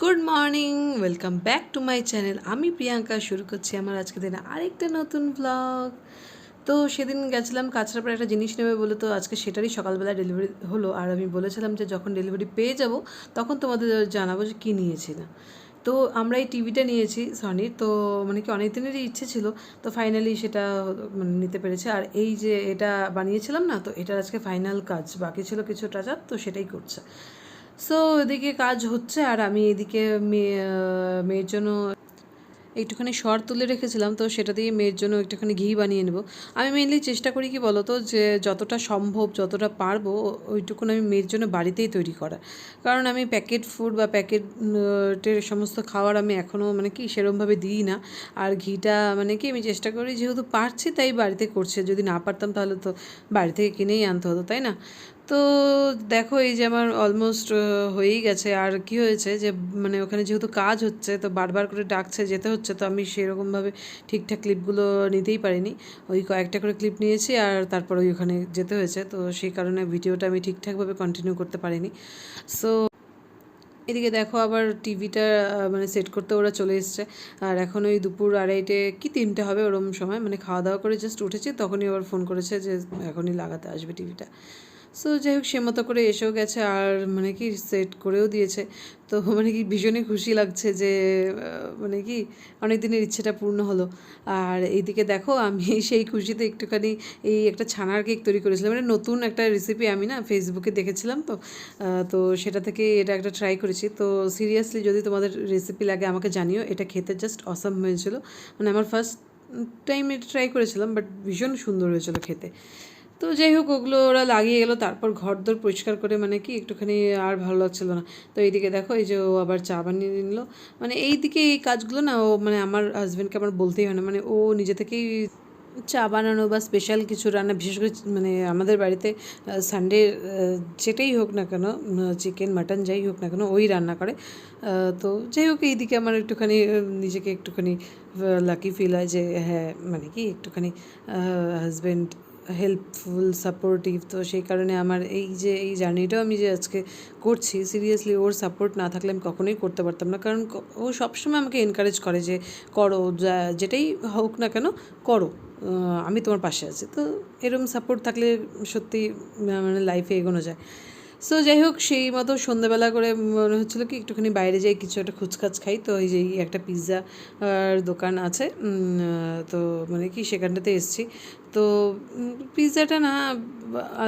Good morning, welcome back to my channel. আমি প্রিয়াঙ্কা শুরু করছি আমার আজকে দিনে আরেকটা নতুন ব্লগ। তো সেদিন গেছিলাম কাঁচরাপাড়া একটা জিনিস নেবে বলে, তো আজকে সেটারই সকালবেলা ডেলিভারি হলো। আর আমি বলেছিলাম যে যখন ডেলিভারি পেয়ে যাব তখন তোমাদের জানাবো যে কী নিয়েছি না। তো আমরা এই টিভিটা নিয়েছি সনির, তো মানে কি অনেক দিনেরই ইচ্ছে ছিল, তো ফাইনালি সেটা মানে নিতে পেরেছে। আর এই যে এটা বানিয়েছিলাম না, তো এটার আজকে ফাইনাল কাজ বাকি ছিল, কিছু টাচ আপ, তো সেটাই করছে। সো এদিকে কাজ হচ্ছে আর আমি এদিকে মেয়ের জন্য একটুখানি সর তুলে রেখেছিলাম, তো সেটা দিয়ে মেয়ের জন্য একটুখানি ঘি বানিয়ে নেব। আমি মেনলি চেষ্টা করি কি বলো তো, যে যতটা সম্ভব যতটা পারবো ওইটুকুন আমি মেয়ের জন্য বাড়িতেই তৈরি করা। কারণ আমি প্যাকেট ফুড বা প্যাকেটের সমস্ত খাবার আমি এখনও মানে কি সেরমভাবে দিই না। আর ঘিটা মানে কি আমি চেষ্টা করি, যেহেতু পারছি তাই বাড়িতে করছে, যদি না পারতাম তাহলে তো বাড়ি থেকে কিনেই আনতে হতো, তাই না? তো দেখো এই যে আমার অলমোস্ট হয়েই গেছে। আর কি হয়েছে যে মানে ওখানে যেহেতু কাজ হচ্ছে, তো বারবার করে ডাকছে, যেতে হচ্ছে, তো আমি সেরকমভাবে ঠিকঠাক ক্লিপগুলো নিতেই পারিনি। ওই কয়েকটা করে ক্লিপ নিয়েছি আর তারপর ওখানে যেতে হয়েছে, তো সেই কারণে ভিডিওটা আমি ঠিকঠাকভাবে কন্টিনিউ করতে পারিনি। সো এদিকে দেখো আবার টিভিটা মানে সেট করতে ওরা চলে এসছে। আর এখন ওই দুপুর 2:30 কি 3টে হবে ওরম সময়, মানে খাওয়া দাওয়া করে জাস্ট উঠেছি, তখনই আবার ফোন করেছে যে এখনই লাগাতে আসবে টিভিটা। সো যাই হোক সে মতো করে এসেও গেছে আর মানে কি সেট করেও দিয়েছে। তো মানে কি ভীষণই খুশি লাগছে যে মানে কি অনেক দিনের ইচ্ছেটা পূর্ণ হলো। আর এইদিকে দেখো আমি সেই খুশিতে একটুখানি এই একটা ছানার কেক তৈরি করেছিলাম, মানে নতুন একটা রেসিপি আমি না ফেসবুকে দেখেছিলাম, তো তো সেটা থেকে এটা একটা ট্রাই করেছি। তো সিরিয়াসলি যদি তোমাদের রেসিপি লাগে আমাকে জানিও, এটা খেতে জাস্ট অসাম হয়েছিল। মানে আমার ফার্স্ট টাইম এটা ট্রাই করেছিলাম, বাট ভীষণ সুন্দর হয়েছিল খেতে। তো যাই হোক ওগুলো ওরা লাগিয়ে গেলো, তারপর ঘরদোর পরিষ্কার করে মানে কি একটুখানি আর ভালো লাগছিলো না। তো এইদিকে দেখো এই যে ও আবার চা বানিয়ে নিল। মানে এইদিকে এই কাজগুলো না ও মানে আমার হাজব্যান্ডকে আমার বলতেই হয় না, মানে ও নিজে থেকেই চা বানানো বা স্পেশাল কিছু রান্না, বিশেষ করে মানে আমাদের বাড়িতে সানডে যেটাই হোক না কেন, চিকেন মাটন যাই হোক না কেন ওই রান্না করে। তো যাই হোক এইদিকে আমার একটুখানি নিজেকে একটুখানি লাকি ফিল হয় যে হ্যাঁ মানে কি একটুখানি হাজব্যান্ড হেল্পফুল সাপোর্টিভ। তো সেই কারণে আমার এই যে এই জার্নিটাও আমি যে আজকে করছি, সিরিয়াসলি ওর সাপোর্ট না থাকলে আমি কখনোই করতে পারতাম না। কারণ ও সবসময় আমাকে এনকারেজ করে যে করো, যেটাই হোক না কেন করো, আমি তোমার পাশে আছি। তো এরকম সাপোর্ট থাকলে সত্যি মানে লাইফে এগোনো যায়। সো যাই হোক সেই মতো সন্ধ্যেবেলা করে মনে হচ্ছিলো কি একটুখানি বাইরে যাই, কিছু একটা খুচখাচ খাই। তো এই যে একটা পিৎজা দোকান আছে, তো মানে কি সেখানটাতে এসেছি। তো পিৎজাটা না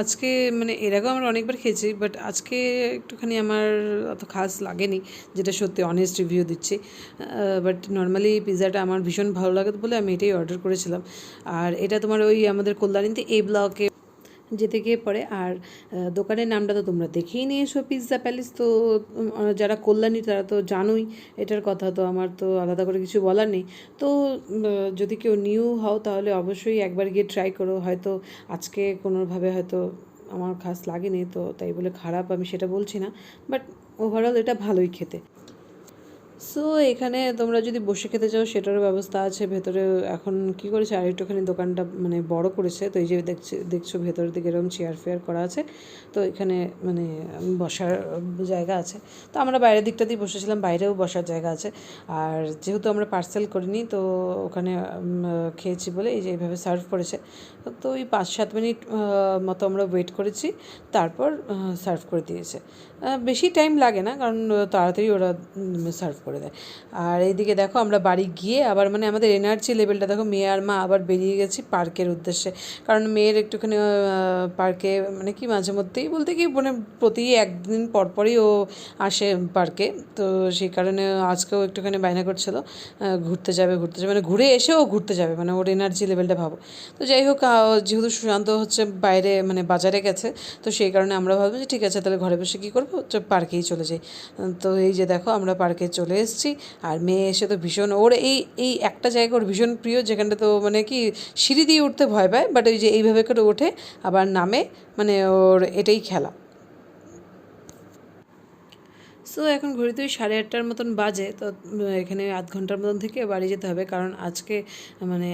আজকে মানে এর আগেও আমরা অনেকবার খেয়েছি, বাট আজকে একটুখানি আমার অত খাস লাগেনি, যেটা সত্যি অনেস্ট রিভিউ দিচ্ছি। বাট নর্মালি পিৎজাটা আমার ভীষণ ভালো লাগে বলে আমি এটাই অর্ডার করেছিলাম। আর এটা তোমার ওই আমাদের কল্যাণীতে এ ব্লকে যেতে গিয়ে পড়ে। আর দোকানের নামটা তো তোমরা দেখেই নিয়েছো, পিৎজা প্যালেস। তো যারা কল্যাণী তারা তো জানোই এটার কথা, তো আমার তো আলাদা করে কিছু বলার নেই। তো যদি কেউ নিউ হও তাহলে অবশ্যই একবার গিয়ে ট্রাই করো। হয়তো আজকে কোনোভাবে হয়তো আমার খাস লাগেনি, তো তাই বলে খারাপ আমি সেটা বলছি না, বাট ওভারঅল এটা ভালোই খেতে। সো এখানে তোমরা যদি বসে খেতে চাও সেটারও ব্যবস্থা আছে ভেতরে। এখন কি করেছে আর একটুখানি দোকানটা মানে বড় করেছে, তো এই যে দেখছো ভেতরের দিকে এরকম চেয়ার ফেয়ার করা আছে, তো এখানে মানে বসার জায়গা আছে। তো আমরা বাইরের দিকটাতেই বসেছিলাম, বাইরেও বসার জায়গা আছে। আর যেহেতু আমরা পার্সেল করিনি, তো ওখানে খেয়েছি বলে এই যে এইভাবে সার্ভ করেছে। তো ওই 5-7 মিনিট মতো আমরা ওয়েট করেছি, তারপর সার্ভ করে দিয়েছে। বেশি টাইম লাগে না, কারণ তাড়াতাড়ি ওরা সার্ভ করে দেয়। আর এইদিকে দেখো আমরা বাড়ি গিয়ে আবার মানে আমাদের এনার্জি লেভেলটা দেখো, মেয়ে আর মা আবার বেরিয়ে গেছি পার্কের উদ্দেশ্যে। কারণ মেয়ের একটুখানি পার্কে মানে কি মাঝে মধ্যেই বলতে কি মানে প্রতি একদিন পরপরই ও আসে পার্কে। তো সেই কারণে আজকেও একটুখানি বায়না করছিল ঘুরতে যাবে মানে ঘুরে এসেও ঘুরতে যাবে, মানে ওর এনার্জি লেভেলটা ভাবো। তো যাই হোক যেহেতু সুশান্ত হচ্ছে বাইরে মানে বাজারে গেছে, তো সেই কারণে আমরা ভাবলাম যে ঠিক আছে তাহলে ঘরে বসে কী করবো, পার্কেই চলে যাই। তো এই যে দেখো আমরা পার্কে চলে এসেছি। আর মেয়ে এসে তো ভীষণ ওর এই এই একটা জায়গা ওর ভীষণ প্রিয়, যেখানটা তো মানে কি সিঁড়ি দিয়ে উঠতে ভয় পায়, বাট ওই যে এইভাবে করে ওঠে আবার নামে, মানে ওর এটাই খেলা। সো এখন ঘড়িতে ওই 8:30টার মতন বাজে। তো এখানে আধ ঘন্টার মতন থেকে বাড়ি যেতে হবে, কারণ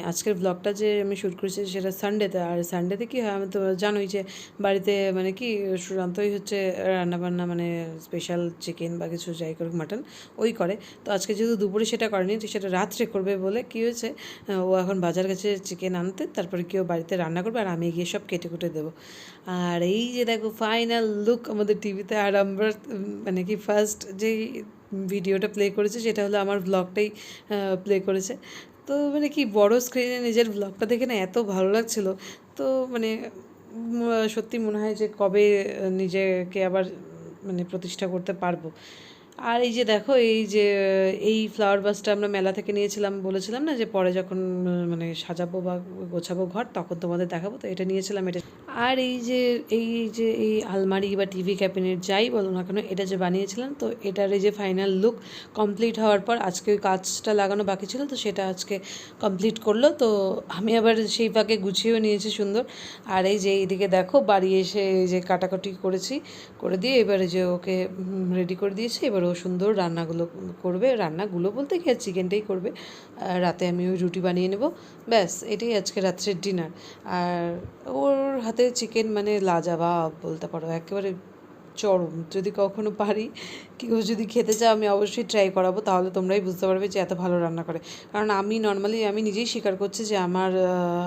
আজকের ব্লগটা যে আমি শ্যুট করেছি সেটা সানডেতে। আর সানডেতে কী হয়, আমি তো জানোই যে বাড়িতে মানে কি সুশান্তই হচ্ছে রান্নাবান্না, মানে স্পেশাল চিকেন বা কিছু যাই করুক, মাটন ওই করে। তো আজকে যেহেতু দুপুরে সেটা করেনি, সেটা রাত্রে করবে বলে কী হয়েছে, ও এখন বাজার গেছে চিকেন আনতে, তারপরে কেউ বাড়িতে রান্না করবে আর আমি গিয়ে সব কেটে কুটে দেবো। আর এই যে দেখো ফাইনাল লুক আমাদের টিভিতে। আর আমরা মানে কি ফার্স্ট যে ভিডিওটা প্লে করেছে সেটা হলো আমার ব্লগটাই প্লে করেছে। তো মানে কি বড় স্ক্রিনে নিজের ব্লগটা দেখে না এত ভালো লাগছিলো। তো মানে সত্যি মনে হয় যে কবে নিজেকে আবার মানে প্রতিষ্ঠা করতে পারবো। আর এই যে দেখো, এই ফ্লাওয়ার ভাসটা আমরা মেলা থেকে নিয়েছিলাম, বলেছিলাম না যে পরে যখন মানে সাজাবো বা গোছাবো ঘর তখন তোমাদের দেখাবো, তো এটা নিয়েছিলাম এটা। আর এই আলমারি বা টিভি ক্যাবিনেট যাই বলো না কেন, এটা যে বানিয়েছিলাম, তো এটার এই যে ফাইনাল লুক কমপ্লিট হওয়ার পর আজকে ওই কাজটা লাগানো বাকি ছিল, তো সেটা আজকে কমপ্লিট করলো। তো আমি আবার সেই ফাঁকে গুছিয়েও নিয়েছি সুন্দর। আর এই যে এইদিকে দেখো বাড়ি এসে এই যে কাটাকাটি করে দিয়ে এবারে যে ওকে রেডি করে দিয়েছি। এবার ও সুন্দর রান্নাগুলো বলতে কি আর চিকেনটাই করবে। রাতে আমি ওই রুটি বানিয়ে নেব, ব্যাস এটাই আজকে রাত্রের ডিনার। আর ওর হাতে চিকেন মানে লাজবাব বলতে পারো, একেবারে চরম। যদি কখনো পারি, কেউ যদি খেতে চাও আমি অবশ্যই ট্রাই করাবো, তাহলে তোমরাই বুঝতে পারবে যে এত ভালো রান্না করে। কারণ আমি নিজেই স্বীকার করছি যে আমার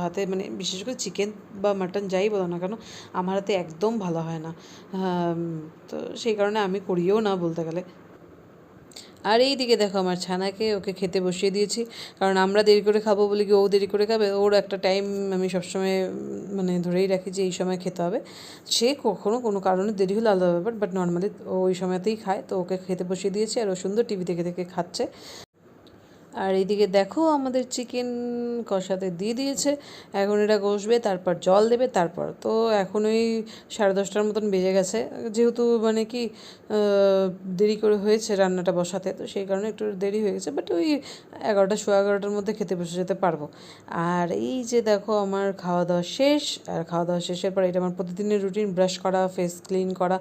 হাতে মানে বিশেষ করে চিকেন বা মাটন যাই বলো না কেন, আমার হাতে একদম ভালো হয় না। তো সেই কারণে আমি করিও না বলতে গেলে। আর এই দিকে দেখো আমার ছানাকে ওকে খেতে বসিয়ে দিয়েছি, কারণ আমরা দেরি করে খাবো বলে কি ও দেরি করে খাবে। ওর একটা টাইম আমি সবসময় মানে ধরেই রাখি যে এই সময় খেতে হবে। সে কখনো কোনো কারণে দেরি হলে আলাদা ব্যাপার, বাট নর্মালি ও ওই সময়তেই খায়। তো ওকে খেতে বসিয়ে দিয়েছি আর ও সুন্দর টিভি দেখে দেখে খাচ্ছে। আর এইদিকে দেখো আমাদের চিকেন কষাতে দিয়ে দিয়েছে, এখন এটা কষবে, তারপর জল দেবে, তারপর তো এখন ওই 10:30টার মতন বেজে গেছে। যেহেতু মানে কি দেরি করে হয়েছে রান্নাটা বসাতে, তো সেই কারণে একটু দেরি হয়ে গেছে, বাট ওই 11টা সোয়া 11টার মধ্যে খেতে বসে যেতে পারবো। আর এই যে দেখো আমার খাওয়া দাওয়া শেষ। আর খাওয়া দাওয়া শেষের পর এটা আমার প্রতিদিনের রুটিন, ব্রাশ করা, ফেস ক্লিন করা,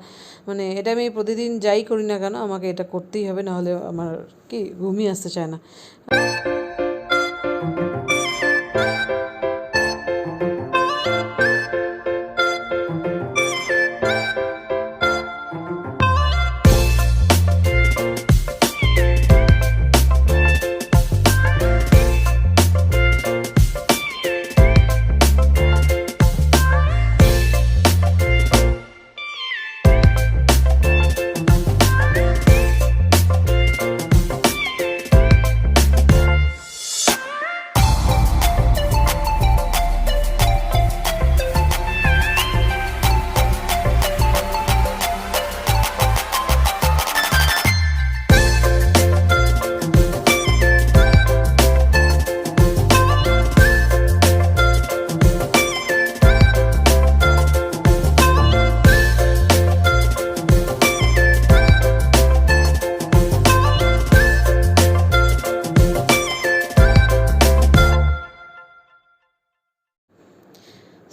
মানে এটা আমি প্রতিদিন যাই করি না কেন আমাকে এটা করতেই হবে, নাহলে আমার কি ঘুমই আসতে চায় না।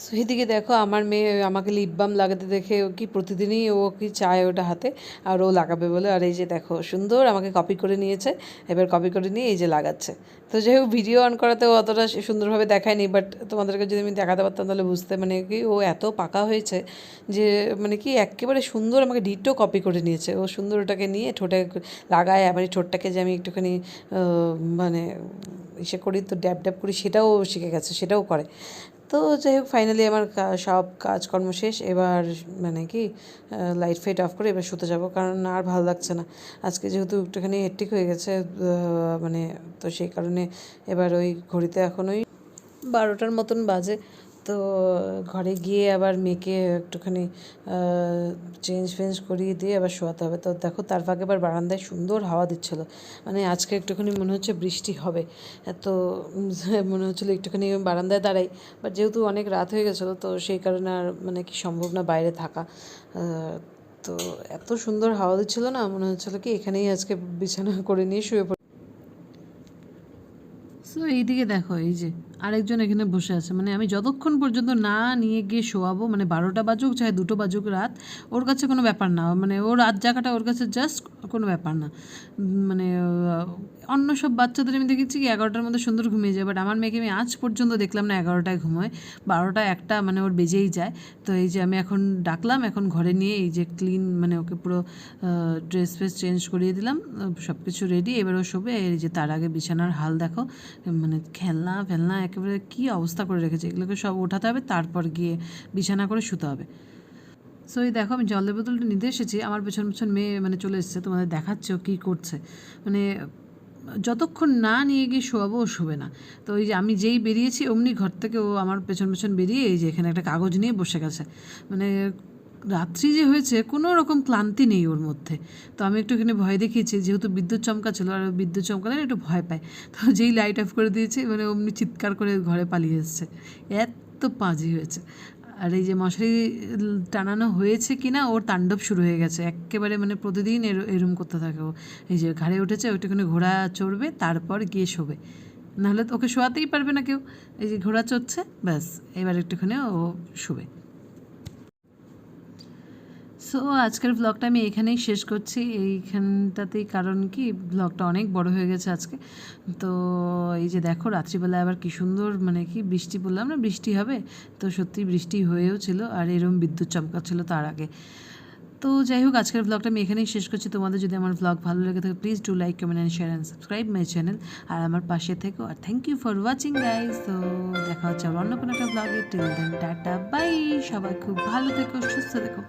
সো এদিকে দেখো আমার মেয়ে আমাকে লিপ বাম লাগাতে দেখে ও কি প্রতিদিনই ও কি চায় ওটা হাতে, আর ও লাগাবে বলে। আর এই যে দেখো সুন্দর আমাকে কপি করে নিয়েছে, এবার কপি করে নিয়ে এই যে লাগাচ্ছে। তো যাই হোক ভিডিও অন করাতেও অতটা সুন্দরভাবে দেখায়নি, বাট তোমাদেরকে যদি আমি দেখাতে পারতাম তাহলে বুঝতে, মানে কি ও এত পাকা হয়েছে যে মানে কি একেবারে সুন্দর আমাকে ডিটো কপি করে নিয়েছে। ও সুন্দর ওটাকে নিয়ে ঠোঁটে লাগায়, আবার এই ঠোঁটটাকে যে আমি একটুখানি মানে ইসে করি, তো ড্যাব ড্যাব করি, সেটাও শিখে গেছে, সেটাও করে। তো যাই হোক ফাইনালি আমার সব কাজকর্ম শেষ। এবার মানে কি লাইট ফাইট অফ করে এবার শুতে যাব, কারণ আর ভালো লাগছে না। আজকে যেহেতু একটুখানি হেক্টিক হয়ে গেছে মানে, তো সেই কারণে এবার ওই ঘড়িতে এখন ওই 12টার মতন বাজে। তো ঘরে গিয়ে আবার মেয়েকে একটুখানি চেঞ্জ ফেঞ্জ করিয়ে দিয়ে আবার শোয়াতে হবে। তো দেখো তার ফাঁকে এবার বারান্দায় সুন্দর হাওয়া দিচ্ছিল, মানে আজকে একটুখানি মনে হচ্ছে বৃষ্টি হবে। তো মনে হচ্ছিলো একটুখানি বারান্দায় দাঁড়াই, বাট যেহেতু অনেক রাত হয়ে গেছিলো তো সেই কারণে আর মানে কি সম্ভব না বাইরে থাকা। তো এত সুন্দর হাওয়া দিচ্ছিলো না, মনে হচ্ছিলো কি এখানেই আজকে বিছানা করে নিয়ে শুয়ে পড়ি। সো সো এইদিকে দেখো, এই যে আরেকজন এখানে বসে আছে, মানে আমি যতক্ষণ পর্যন্ত না নিয়ে গিয়ে শোয়াবো, মানে 12টা বাজুক চাहे 2টো বাজুক রাত, ওর কাছে কোনো ব্যাপার না, মানে ওর রাত জাগাটা ওর কাছে জাস্ট কোনো ব্যাপার না। মানে অন্য সব বাচ্চাদের আমি দেখেছি কি 11টার মধ্যে সুন্দর ঘুমিয়ে যায়, বাট আমার মেয়েকে আমি আজ পর্যন্ত দেখলাম না 11টায় ঘুমোয়, 12টা 1টা মানে ওর বেজেই যায়। তো এই যে আমি এখন ডাকলাম, এখন ঘরে নিয়ে এই যে ক্লিন, মানে ওকে পুরো ড্রেস ফ্রেস চেঞ্জ করিয়ে দিলাম, সব কিছু রেডি, এবারও শোবে। এই যে তার আগে বিছানার হাল দেখো, মানে খেলনা ফেলনা একেবারে কী অবস্থা করে রেখেছে, এগুলোকে সব ওঠাতে হবে, তারপর গিয়ে বিছানা করে শুতে হবে। সো এই দেখো, আমি জলের বোতলটা নিতে এসেছি, আমার পেছন পেছন মেয়ে মানে চলে এসেছে, তোমাদের দেখাচ্ছে ও কী করছে। মানে যতক্ষণ না নিয়ে গিয়ে শোয়াবো ও শোবে না। তো ওই যে আমি যেই বেরিয়েছি অমনি ঘর থেকে ও আমার পেছন পেছন বেরিয়ে এই যে এখানে একটা কাগজ নিয়ে বসে গেছে। মানে রাত্রি যে হয়েছে কোনো রকম ক্লান্তি নেই ওর মধ্যে। তো আমি একটু এখানে ভয় দেখিয়েছি, যেহেতু বিদ্যুৎ চমকা ছিল, আর বিদ্যুৎ চমকালে একটু ভয় পায়। তো যেই লাইট অফ করে দিয়েছে মানে অমনি চিৎকার করে ঘরে পালিয়ে এসছে, এত পাজি হয়েছে। আর এই যে মশারি টানানো হয়েছে কি না, ওর তাণ্ডব শুরু হয়ে গেছে একেবারে, মানে প্রতিদিন এরম করতে থাকে ও। এই যে ঘাড়ে উঠেছে, ওইটুখানি ঘোড়া চড়বে, তারপর গিয়ে শোবে, নাহলে তো ওকে শোয়াতেই পারবে না কেউ। এই যে ঘোড়া চড়ছে, ব্যাস এবার একটুখানি ও শোবে। সো আজকের ব্লগটা আমি এখানেই শেষ করছি, এইখানটাতেই, কারণ কি ব্লগটা অনেক বড় হয়ে গেছে আজকে। তো এই যে দেখো রাত্রিবেলা আবার কি সুন্দর, মানে কি বৃষ্টি, বললাম না বৃষ্টি হবে, তো সত্যি বৃষ্টি হয়েও ছিল, আর এরকম বিদ্যুৎ চমকাচ্ছিল তার আগে। তো যাই হোক, আজকের ব্লগটা আমি এখানেই শেষ করছি। তোমাদের যদি আমার ব্লগ ভালো লেগে থাকে, please do like, comment and share and subscribe my channel, আর আমার পাশে থেকো। আর thank you for watching guys. তো দেখা হচ্ছে অন্য কোনো একটা ব্লগে। টিল দেন টাটা বাই, সবাই খুব ভালো থেকো, সুস্থ থেকো।